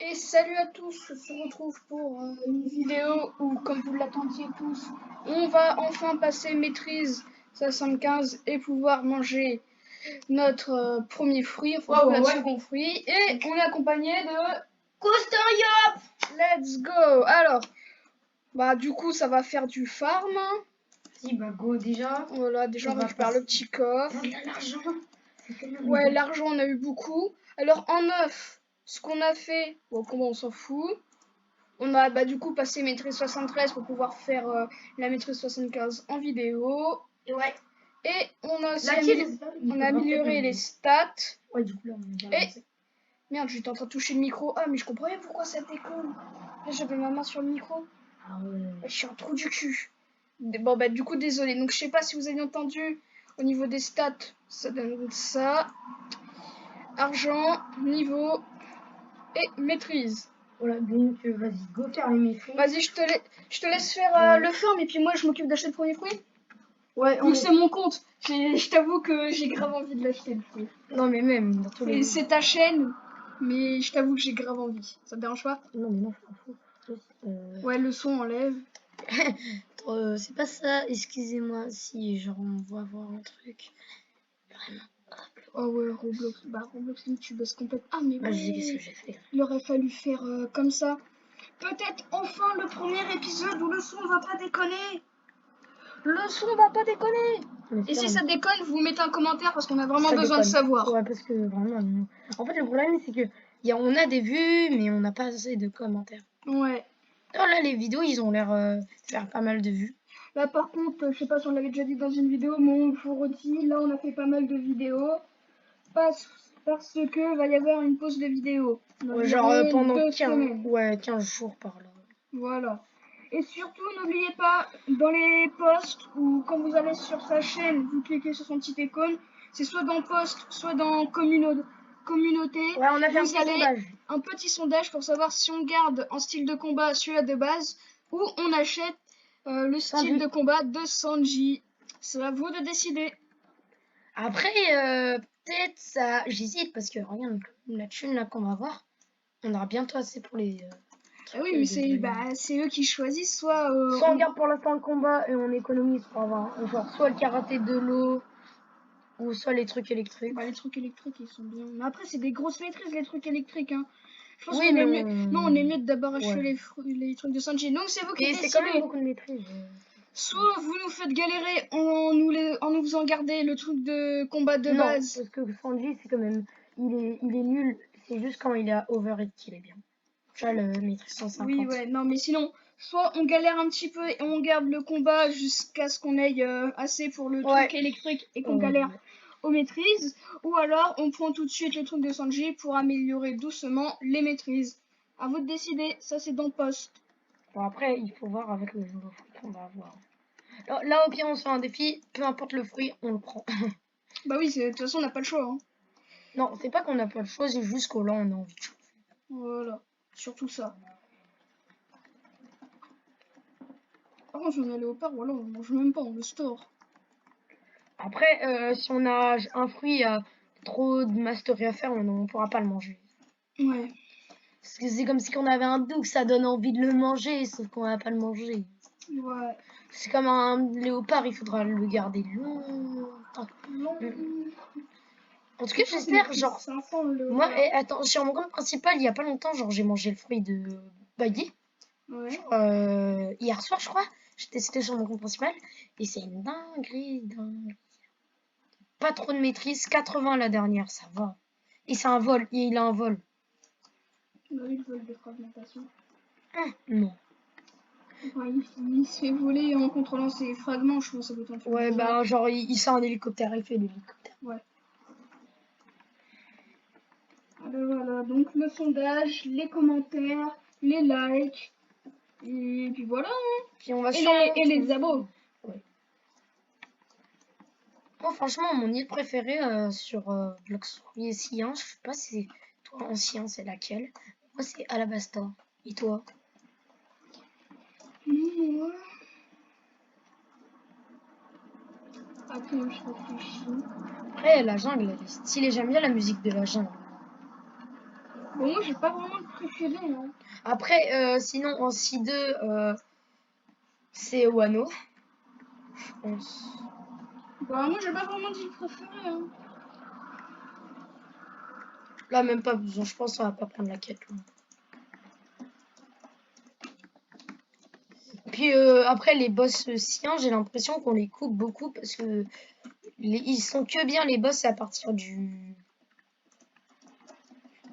Et salut à tous, on se retrouve pour une vidéo où, comme vous l'attendiez tous, on va enfin passer maîtrise 75 et pouvoir manger notre premier fruit, enfin notre second fruit, et on est accompagné de Coaster. Let's go. Alors, bah du coup ça va faire du farm. Si, bah go déjà. Voilà, déjà on récupère le petit coffre. On a l'argent. Ouais, l'argent on a eu beaucoup. Alors en neuf, ce qu'on a fait, bon comment on s'en fout. On a bah, du coup passé maîtrise 73 pour pouvoir faire la maîtrise 75 en vidéo. Ouais. Et on a aussi on a amélioré les stats. Ouais, du coup là on vient Et merde, j'étais en train de toucher le micro. Ah, mais je comprenais pourquoi ça déconne. Là, j'avais ma main sur le micro. Ah ouais. Je suis un trou du cul. Bon, bah, du coup, désolé. Donc, je sais pas si vous avez entendu. Au niveau des stats, ça donne ça. Argent, niveau et maîtrise. Voilà, donc vas-y, go faire les maîtrises. Vas-y, je te laisse faire le farm et puis moi, je m'occupe d'acheter le premier fruit. Ouais, Vu que c'est mon compte, je t'avoue que j'ai grave envie de l'acheter le fruit. Non, mais même dans tous les. C'est ta chaîne, mais je t'avoue que j'ai grave envie. Ça te dérange pas? Non, mais non, je m'en fous. Ouais, le son enlève. C'est pas ça, excusez-moi si genre on va voir un truc. Vraiment. Oh ouais, Roblox. Bah, Roblox, tu baisses complètement. Ah, mais Bah, je dis qu'est-ce que ouais. j'ai fait. Il aurait fallu faire comme ça. Peut-être enfin le premier épisode où le son va pas déconner. Le son va pas déconner. Et si ça déconne, vous mettez un commentaire parce qu'on a vraiment besoin de savoir. Ouais, parce que vraiment. En fait, le problème, c'est que on a des vues, mais on n'a pas assez de commentaires. Ouais. Alors là, les vidéos, ils ont l'air de faire pas mal de vues. Là, par contre, je sais pas si on l'avait déjà dit dans une vidéo, mais on vous redit, là, on a fait pas mal de vidéos. Parce que va y avoir une pause de vidéo. Ouais, genre pendant 15 jours par là. Voilà. Et surtout, n'oubliez pas, dans les posts ou quand vous allez sur sa chaîne, vous cliquez sur son petit icône, c'est soit dans post, soit dans communauté. Ouais, on a fait un petit sondage pour savoir si on garde en style de combat celui-là de base ou on achète le style de combat de Sanji. C'est à vous de décider. Après, peut-être ça, j'hésite parce que regarde la thune là qu'on va avoir, on aura bientôt assez pour les. Oui, mais c'est eux qui choisissent, soit on garde pour l'instant le combat et on économise pour avoir genre soit le karaté de l'eau ou soit les trucs électriques. Bah, les trucs électriques ils sont bien. Mais après c'est des grosses maîtrises les trucs électriques hein. Je pense Oui, qu'on mais est mieux. Non, on est mieux d'abord acheter les trucs de Sanji. Donc c'est vous qui décidez. C'est quand même beaucoup de maîtrise. Soit vous nous faites galérer en nous faisant garder le truc de combat de base. Parce que Sanji c'est quand même il est nul. C'est juste quand il est à overheat qu'il est bien. Tu vois le maîtrise 150. Oui ouais non mais sinon soit on galère un petit peu et on garde le combat jusqu'à ce qu'on ait assez pour le truc électrique et qu'on galère aux maîtrises, ou alors on prend tout de suite le truc de Sanji pour améliorer doucement les maîtrises. À vous de décider, ça c'est dans post. Bon après il faut voir avec le nouveau fruit qu'on va avoir. Là au pire on se fait un défi, peu importe le fruit, on le prend. Bah oui, de toute façon on n'a pas le choix. Hein. Non, c'est pas qu'on n'a pas le choix, c'est juste qu'au là on a envie de chauffer. Voilà, surtout ça. Par contre, on est léopard, voilà, on mange même pas, on le store. Après, si on a un fruit à trop de mastery à faire, on ne pourra pas le manger. Ouais. Parce que c'est comme si on avait un doux, ça donne envie de le manger, sauf qu'on va pas le manger. Ouais. C'est comme un léopard, il faudra le garder longtemps. En tout cas, j'espère, genre, moi, attends, sur mon compte principal, il y a pas longtemps, genre, j'ai mangé le fruit de Baggy. Ouais. Genre, hier soir, je crois. J'ai testé sur mon compte principal. Et c'est une dinguerie. Pas trop de maîtrise. 80 la dernière, ça va. Et c'est un vol. Il a un vol. Bah oui, le vol de fragmentation. Non. Enfin, il se fait voler en contrôlant ses fragments, je pense que ça peut être un Ouais, bah, genre, il sent un hélicoptère, il fait l'hélicoptère. Ouais. Alors voilà, donc le sondage, les commentaires, les likes, et puis voilà. Hein. Puis on va et les abos. Ouais. Moi, franchement, mon île préférée sur Blox et Science, je sais pas si toi en science c'est laquelle. Moi, c'est Alabasta. Et toi? Ouais. Attends, je réfléchis. Après, la jungle, elle est stylée. J'aime bien la musique de la jungle. Bon, Bon, moi, j'ai pas vraiment de préféré. Hein. Après, sinon, en C2, c'est Wano. Je pense. Bah, moi, j'ai pas vraiment dit le préféré. Hein. Là, même pas besoin. Je pense qu'on va pas prendre la quête. Là. Puis après, les boss siens, j'ai l'impression qu'on les coupe beaucoup parce que ils sont que bien les boss à partir du.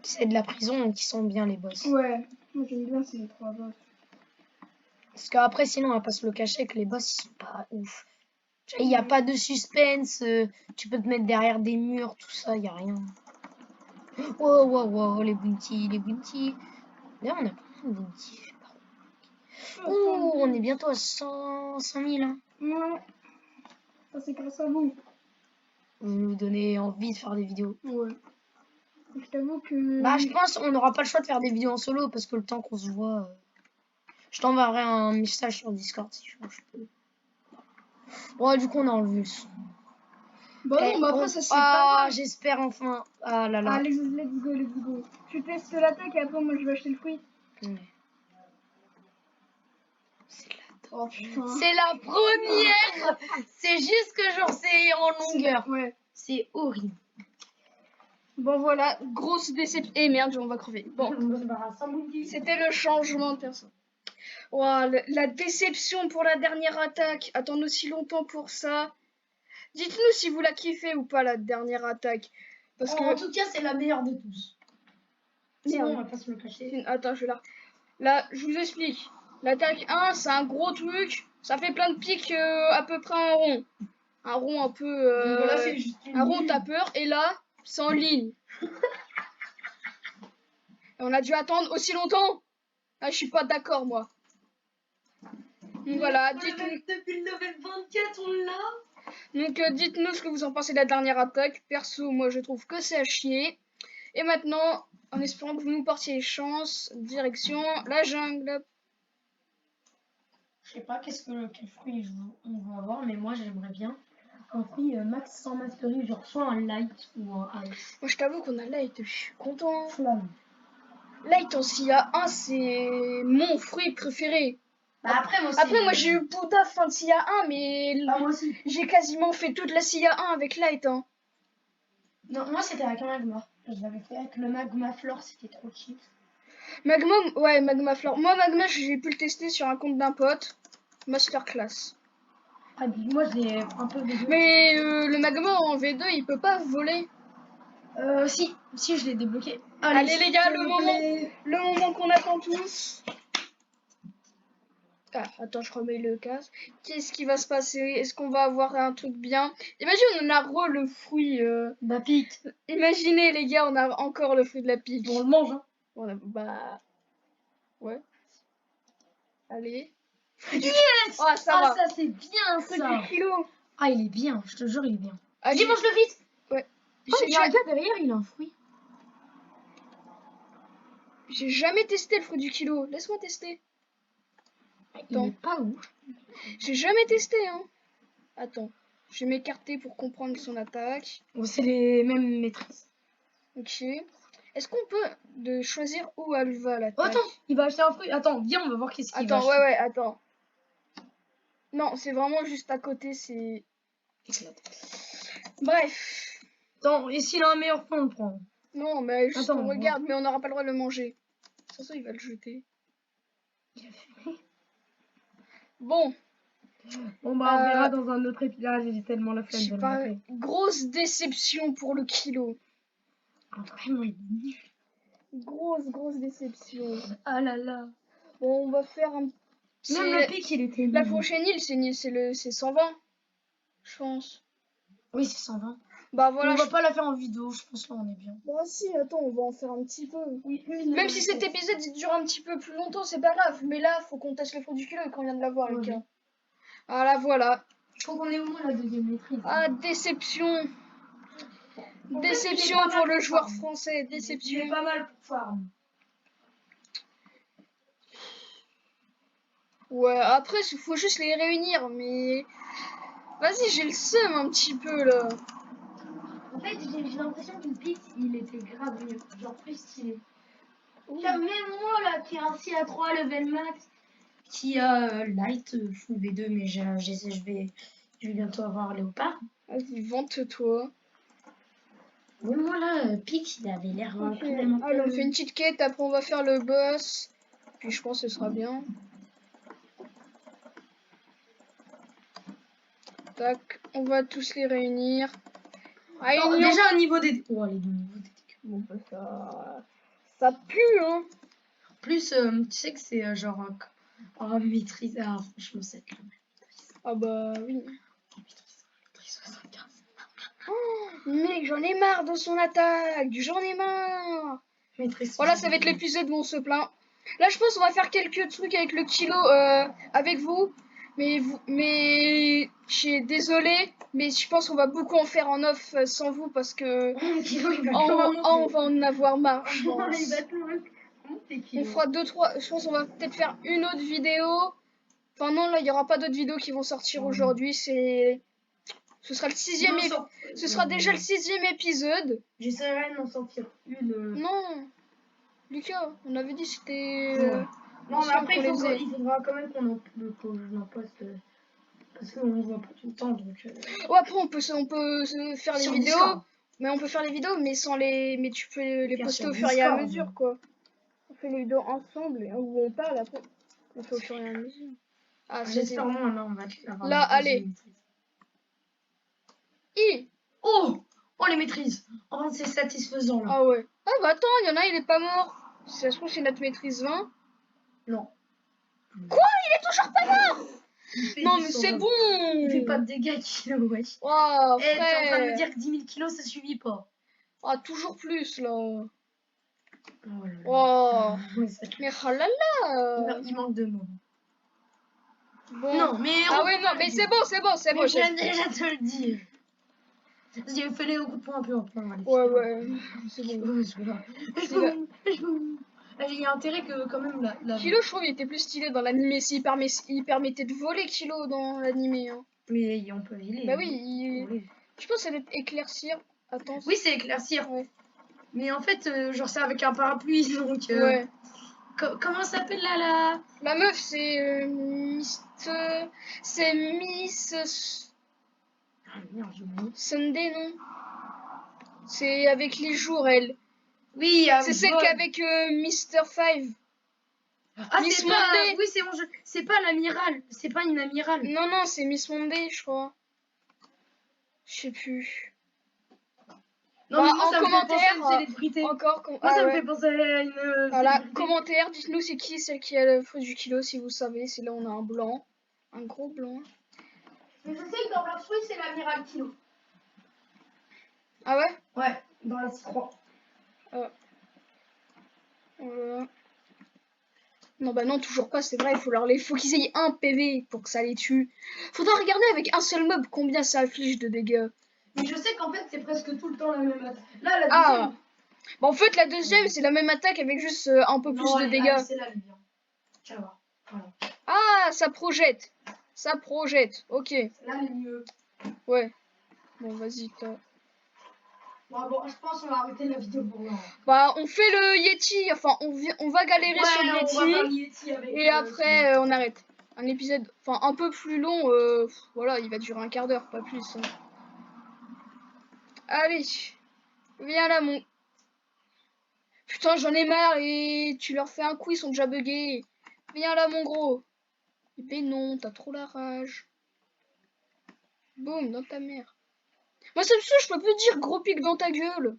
C'est de la prison qui sont bien les boss. Ouais, moi, j'aime bien ces 3 boss. Parce qu'après, sinon, on va pas se le cacher que les boss, ils sont pas ouf. Il n'y a pas de suspense, tu peux te mettre derrière des murs, tout ça, il n'y a rien. Wow, wow, wow, les bounty, les bounty. D'ailleurs, on a combien de bounty? Oh, on est bientôt à 100 000. Hein. Ouais, ça c'est grâce à vous. Vous nous donnez envie de faire des vidéos. Ouais. Je t'avoue que... Bah, je pense qu'on n'aura pas le choix de faire des vidéos en solo parce que le temps qu'on se voit... Je t'enverrai un message sur Discord si je peux. Bon, du coup, on a enlevé le son. Bah non, mais après, ça c'est pas grave. J'espère enfin. Ah là là. Allez, let's go, let's go. Tu testes l'attaque et après, moi, je vais acheter le fruit. Ouais. Oh putain. C'est la première. C'est juste que genre c'est en longueur. Ouais. C'est horrible. Bon voilà, grosse déception. Eh merde, on va crever. Bon, c'était le changement de personne. Wow, la déception pour la dernière attaque. Attendre aussi longtemps pour ça. Dites-nous si vous la kiffez ou pas la dernière attaque. Parce que... En tout cas, c'est la meilleure de tous. Sinon, Merde. on va pas se le cacher. Attends, je vais là. Là, je vous explique. L'attaque 1, c'est un gros truc. Ça fait plein de pics à peu près en rond. Un rond un peu... Là, c'est juste un rond, t'as peur. Et là, c'est en ligne. Et on a dû attendre aussi longtemps. Ah, je suis pas d'accord, moi. Donc voilà, dites-nous... Depuis le level 24, on l'a. Donc dites-nous ce que vous en pensez de la dernière attaque. Perso, moi, je trouve que c'est à chier. Et maintenant, en espérant que vous nous portiez chance, direction la jungle. Je sais pas quel fruit on va avoir, mais moi j'aimerais bien un fruit max sans mastery, genre soit un light ou un ice. Moi, je t'avoue qu'on a Light, je suis content. Flamme. Light en SIA 1, c'est mon fruit préféré. Bah Après, moi, j'ai eu Bouddha fin de SIA 1, mais moi aussi. j'ai quasiment fait toute la SIA 1 avec Light. Hein. Non, moi c'était avec un magma. Je l'avais fait avec le magma flore, c'était trop cheap. Magma, ouais, Magma Flore. Moi, Magma, j'ai pu le tester sur un compte d'un pote. Masterclass. Ah, moi j'ai un peu V2. Mais le Magma en V2, il peut pas voler. Si je l'ai débloqué. Allez les gars, le moment qu'on attend tous. Ah, attends, je remets le casque. Qu'est-ce qui va se passer? Est-ce qu'on va avoir un truc bien? Imagine, on a le fruit. Bah, pique. Imaginez, les gars, on a encore le fruit de la pique. On le mange, hein. Bah. Ouais. Allez. Yes! Oh, ça va. Ça c'est bien Fruit ça. du kilo. Ah, il est bien, je te jure, il est bien. Ah, Dis, mange-le vite. Ouais. Oh, il y a un gars derrière, il a un fruit. J'ai jamais testé le fruit du kilo. Laisse-moi tester. Il est pas où? J'ai jamais testé, hein. Attends. Je vais m'écarter pour comprendre son attaque. Oh, c'est les mêmes maîtrises. Ok. Est-ce qu'on peut choisir où elle va l'attaque? Attends, il va acheter un fruit. Attends, viens, on va voir qu'est-ce qu'il va acheter. Ouais, attends. Non, c'est vraiment juste à côté, c'est... Bref. Attends, et s'il a un meilleur plan, on le prend. Non, mais juste Attends, on regarde, mais on n'aura pas le droit de le manger. De toute façon, il va le jeter. Il a fumé. Bon. Bon, bah, on verra dans un autre épisode. J'ai tellement la flemme de le mater. Grosse déception pour le kilo. Vraiment, il est nul. Grosse déception. Ah là là. Bon, on va faire un... Même le pic, il était nul. La prochaine île, c'est 120. Je pense. Oui, c'est 120. Bah voilà. On va pas la faire en vidéo, je pense là on est bien. Bah si, attends, on va en faire un petit peu. Oui, même si cet épisode il dure un petit peu plus longtemps, c'est pas grave. Mais là, faut qu'on teste le fruit du kilo et qu'on vient de l'avoir, les gars. Ah là, voilà. Je crois qu'on est au moins la deuxième maîtrise. Ah, déception. Déception pour le joueur français. Déception. Il est pas mal pour farm. Ouais, après, il faut juste les réunir, mais... Vas-y, j'ai le seum un petit peu, là. En fait, j'ai l'impression que le pic, il était grave mieux. Genre plus stylé. Tiens, même moi là qui est ainsi à 3 level max, qui a light full V2, mais je vais bientôt avoir léopard. Vas-y, vante-toi. Même moi là, Pix, il avait l'air Ok. quand même un Allez, on peu... fait une petite quête, après on va faire le boss. Puis je pense que ce sera bien. Tac, on va tous les réunir. Non, Réunion. déjà au niveau des... Oh, les niveaux des dégâts. Bon, bah, ça pue, hein. Plus, tu sais que c'est genre un maîtrise. Ah, franchement, c'est clair. Ah bah oui. Maîtrise 75. Mec, j'en ai marre de son attaque. J'en ai marre. Maîtrise Voilà, ça va être 75. l'épisode où on se plaint. Là, je pense qu'on va faire quelques trucs avec le kilo avec vous. Mais je suis désolée, mais je pense qu'on va beaucoup en faire en off sans vous parce que on va en avoir marre, je pense. On fera 2-3. Je pense qu'on va peut-être faire une autre vidéo. Enfin non, là, il n'y aura pas d'autres vidéos qui vont sortir aujourd'hui. Ce sera le sixième. Ce sera déjà le 6e épisode. J'essaierai d'en sortir une. Non, Lucas, on avait dit c'était. Non, mais après, qu'on les faisait. il faudra quand même que je m'en poste. Parce qu'on ne voit pas tout le temps. Donc, Ouais, après, on peut se faire les sur vidéos. Discord. Mais on peut faire les vidéos, mais sans les. Mais tu peux les Faire poster sur au fur et à Discord. mesure, quoi. On fait les vidéos ensemble, où on parle après. On fait au fur et à mesure. Ah, c'était. J'espère vraiment, là, on va avoir Là, la allez. deuxième maîtrise. I. Oh, les maîtrises. Oh, c'est satisfaisant, là. Ah ouais. Ah bah attends, il y en a, il est pas mort. Si ça se trouve, c'est notre maîtrise 20. Non. Quoi? Il est toujours pas mort? Non, mais c'est bon. Il fait pas de dégâts, kilo, wesh. Waouh, Eh, t'es en train de me frère. dire que 10 000 kilos, ça suffit pas. Ah, toujours plus, là. Oh là là. Waouh. Ouais, ça- Mais oh là là. Il manque de mots. Bon. Non, mais... Ah ouais, non, mais c'est bon, c'est bon, c'est bon. Mais je viens déjà te le dire. Vas-y, fais-les au coup de poing, un peu. Allez, Ouais, ouais, c'est bon. Il y a intérêt que quand même la... Kilo, je trouve, il était plus stylé dans l'animé. Il permettait de voler Kilo dans l'animé. Hein. Mais on peut voler. Bah oui, je pense que ça doit être éclaircir. Attends. Oui, c'est éclaircir. Ouais. Mais en fait, genre, c'est avec un parapluie, donc... Ouais. Comment s'appelle là La meuf, c'est c'est Miss Ah merde, j'ai oublié. Sunday, non? C'est avec les jours, elle. Oui, c'est celle qui est avec Mr. Five. Ah, Miss c'est pas... Monday. Oui, c'est mon jeu. C'est pas l'amiral. C'est pas une amirale. Non, non, c'est Miss Monday, je crois. Je sais plus. Non, bah, mais moi, en ça commentaire, me fait penser à une célébrité. Encore, Moi, ça me fait penser à une voilà, célébrité. commentaire, dites-nous c'est qui celle qui a le fruit du kilo, si vous savez. C'est là on a un blanc. Un gros blanc. Mais je sais que dans leur fruit, c'est l'amiral Kilo. Ah ouais? Ouais, dans la 3. Voilà. Non, bah non, toujours pas, c'est vrai, faut qu'ils aient un PV pour que ça les tue. Faudra regarder avec un seul mob combien ça affiche de dégâts. Mais je sais qu'en fait, c'est presque tout le temps la même attaque. Là, la Ah! deuxième. Bah, en fait, la deuxième, c'est la même attaque avec juste un peu plus de dégâts. C'est là, bien. Tiens, voir. Voilà. Ah, ça projette. Ça projette, ok. Là, les mieux. Ouais. Bon, vas-y, toi. Bon, je pense qu'on va arrêter la vidéo pour là. Bah, on fait le Yeti, enfin, on va galérer sur le Yeti. On va faire le Yeti avec, et après, on arrête. Un épisode, enfin, un peu plus long, voilà, il va durer un quart d'heure, pas plus. Hein. Allez, viens là, mon... Putain, j'en ai marre et tu leur fais un coup, ils sont déjà buggés. Viens là, mon gros. Mais non, t'as trop la rage. Boum, dans ta mère. Moi, ça me saoule, je peux plus dire gros pic dans ta gueule.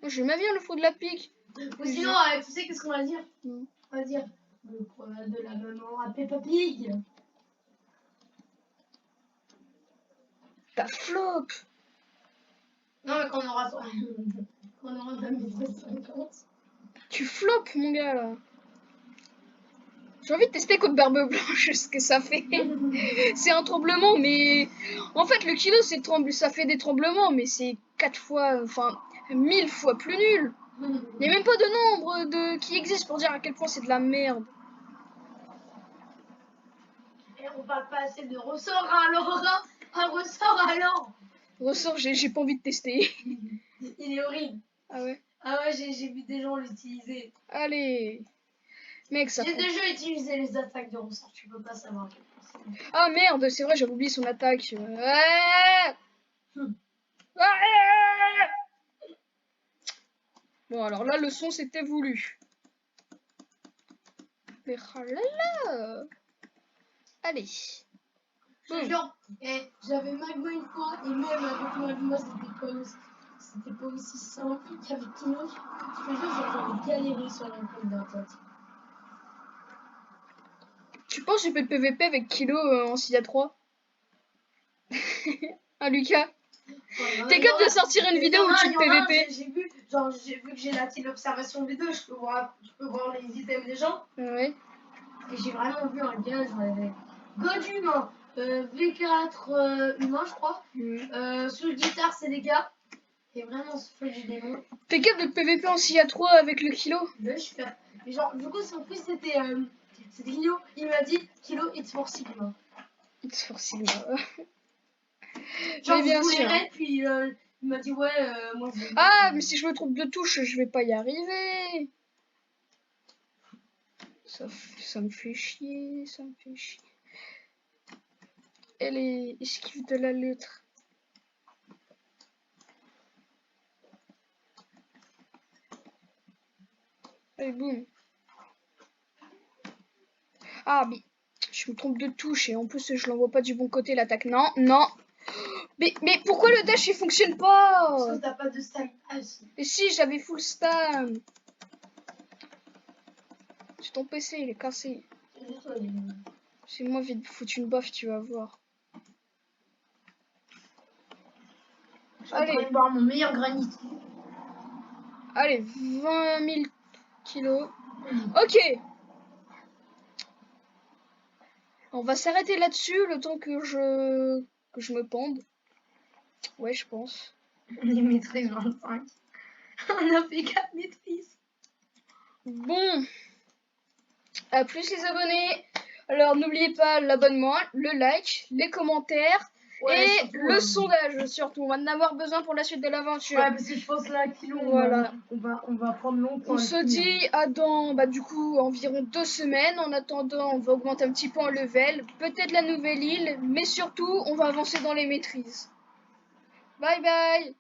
Moi, j'aime bien le faux de la pique. Ou sinon, tu sais qu'est-ce qu'on va dire? On va dire le poids de la maman à Peppa Pig. T'as flop. Non, mais quand on aura 50. Tu floppes, mon gars, là. J'ai envie de tester contre Barbe Blanche, ce que ça fait. C'est un tremblement, mais... En fait, le kilo, ça fait des tremblements, mais c'est 4 fois... Enfin, 1000 fois plus nul. Il n'y a même pas de nombre qui existe pour dire à quel point c'est de la merde. Et on parle pas assez de ressort alors, hein. Un ressort alors. Ressort, j'ai pas envie de tester. Il est horrible. Ah ouais. Ah ouais, j'ai vu des gens l'utiliser. Allez. Mec, ça J'ai prend... déjà utilisé les attaques de ressort, tu peux pas savoir. Ah merde, c'est vrai, j'avais oublié son attaque. Ouais. Hmm. Ouais. Bon, alors là, le son, c'était voulu. Mais oh là là. Allez. Je te jure, j'avais Magma une fois, et même avec Magma, c'était pas aussi simple qu'avec Kino. Je te jure, j'avais galéré sur la compte d'un pote. Tu penses que je peux le PVP avec Kilo en 6-3? Ah, Lucas? T'es capable de sortir une vidéo où tu te PVP? J'ai vu que j'ai la petite observation vidéo, je peux voir les items des gens. Ouais. Et j'ai vraiment vu un gars, j'en avais God humain, V4 humain, je crois. Sous guitare, c'est des gars. Et vraiment, ce feu du démon. T'es capable de PVP en 6-3 avec le Kilo? Ouais, je suis capable. Mais genre, du coup, son fils, c'était Kilo. Il m'a dit Kilo, it's for Sigma. It's for Sigma. Genre, Mais bien je voulais sûr. raid, puis il m'a dit ouais, moi je veux. Ah, mais si je me trompe de touche, je vais pas y arriver. Ça me fait chier, ça me fait chier. Elle est esquive de la lettre. Allez, boum. Ah, mais je me trompe de touche et en plus je l'envoie pas du bon côté l'attaque. Non, non. Mais pourquoi le dash il fonctionne pas? Parce que t'as pas de style. Et si j'avais full stun. C'est ton PC, il est cassé. C'est moi vite foutre une baffe, tu vas voir. Allez, je vais boire mon meilleur granit. Allez, 20 000 kilos. Ok. On va s'arrêter là-dessus le temps que je me pende. Ouais, je pense. Les maîtrises 25. On a fait 4 maîtrises. Bon. À plus les abonnés. Alors n'oubliez pas l'abonnement, le like, les commentaires et surtout, le sondage surtout. On va en avoir besoin pour la suite de l'aventure. Ouais, parce que je pense là, Kilo, voilà. on va prendre longtemps. On se dit à dans du coup environ 2 semaines. En attendant, on va augmenter un petit peu en level, peut-être la nouvelle île, mais surtout on va avancer dans les maîtrises. Bye bye.